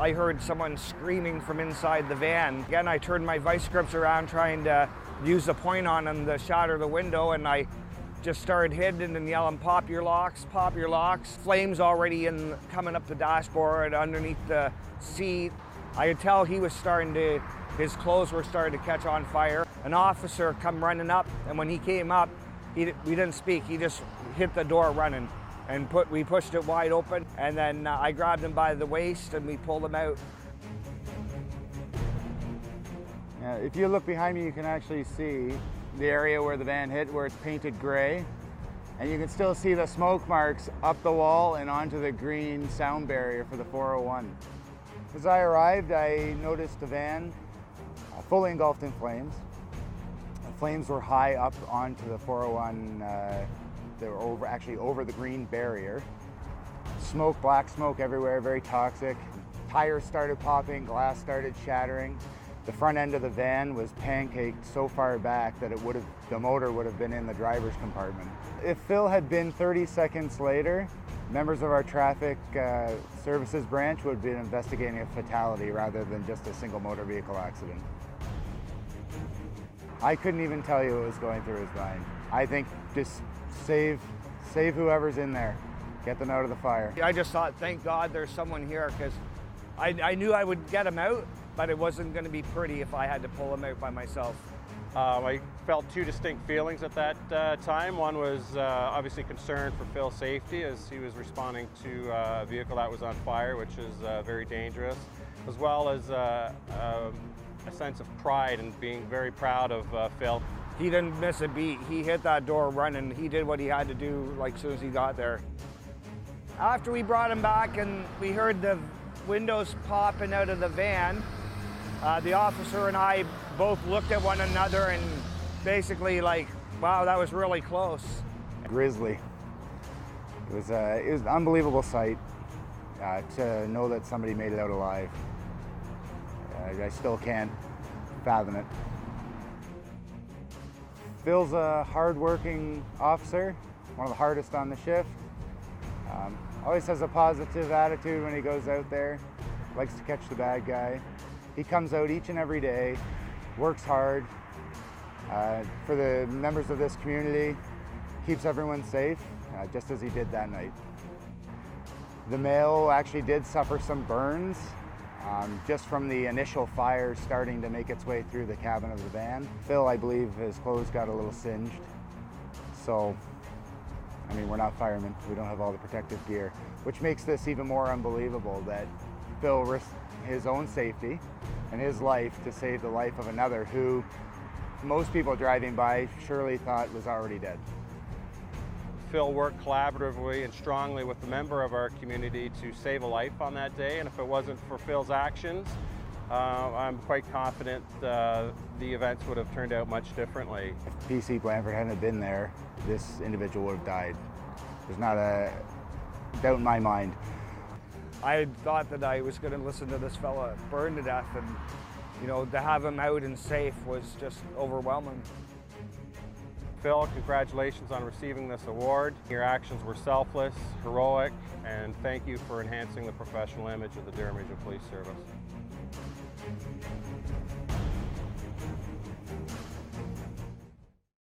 I heard someone screaming from inside the van. Again, I turned my vice grips around trying to use the point on him to shatter the window, and I just started hitting and yelling, pop your locks, pop your locks. Flames already coming up the dashboard, underneath the seat. I could tell he was his clothes were starting to catch on fire. An officer come running up, and when he came up, we didn't speak, he just hit the door running. And we pushed it wide open, and then I grabbed him by the waist and we pulled him out. If you look behind me, you can actually see the area where the van hit, where it's painted gray. And you can still see the smoke marks up the wall and onto the green sound barrier for the 401. As I arrived, I noticed the van fully engulfed in flames. The flames were high up onto the 401. They were actually over the green barrier. Smoke, black smoke everywhere, very toxic. Tires started popping, glass started shattering. The front end of the van was pancaked so far back that the motor would have been in the driver's compartment. If Phil had been 30 seconds later, members of our traffic services branch would have been investigating a fatality rather than just a single motor vehicle accident. I couldn't even tell you what was going through his mind. I think just save whoever's in there. Get them out of the fire. I just thought, thank God there's someone here, because I knew I would get him out, but it wasn't going to be pretty if I had to pull him out by myself. I felt two distinct feelings at that time. One was obviously concern for Phil's safety as he was responding to a vehicle that was on fire, which is very dangerous, as well as a sense of pride and being very proud of Phil. He didn't miss a beat. He hit that door running. He did what he had to do as soon as he got there. After we brought him back and we heard the windows popping out of the van, the officer and I both looked at one another and basically wow, that was really close. Grisly. It was an unbelievable sight to know that somebody made it out alive. I still can't fathom it. Phil's a hard-working officer, one of the hardest on the shift. Always has a positive attitude when he goes out there, likes to catch the bad guy. He comes out each and every day, works hard for the members of this community, keeps everyone safe, just as he did that night. The male actually did suffer some burns, just from the initial fire starting to make its way through the cabin of the van. Phil, I believe, his clothes got a little singed. So, I mean, we're not firemen. We don't have all the protective gear, which makes this even more unbelievable that Phil risked his own safety and his life to save the life of another who most people driving by surely thought was already dead. Phil worked collaboratively and strongly with a member of our community to save a life on that day, and if it wasn't for Phil's actions, I'm quite confident the events would have turned out much differently. If PC Blandford hadn't been there, this individual would have died. There's not a doubt in my mind. I had thought that I was going to listen to this fella burn to death, and to have him out and safe was just overwhelming. Phil, congratulations on receiving this award. Your actions were selfless, heroic, and thank you for enhancing the professional image of the Durham Regional Police Service.